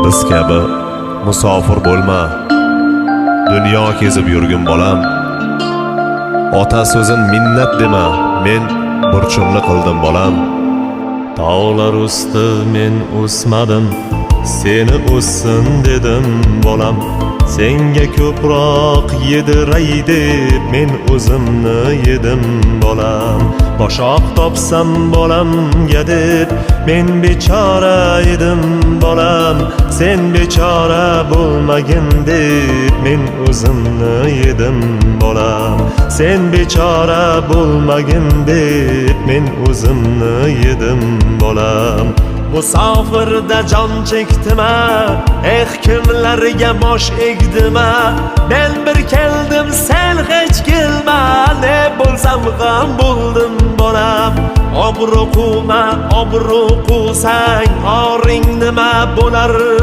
Biz kabi musofir bo'lma, dunyo kezib yurgin bolam. Ota so'zin minnat dema, men burchimni qildim bolam. Tog'lar usti men o'smadim, seni o'ssin dedim bolam. Senga ko'proq yediray deb men o'zimni yedim bolam. Boshoq topsam bolamga deb men bechora edim bolam. Sen bechora bo'lmagin deb men o'zimni yedim bolam. Sen bechora bo'lmagin deb men o'zimni yedim bolam. Musofirda jon chekdima, kimlarga bosh egdima. Men bir keldim, sen hech kelma, ne bo'lsam ham bo'ldim bolam. Obro' quvma, obro' quvsang, oring nima bo'lar?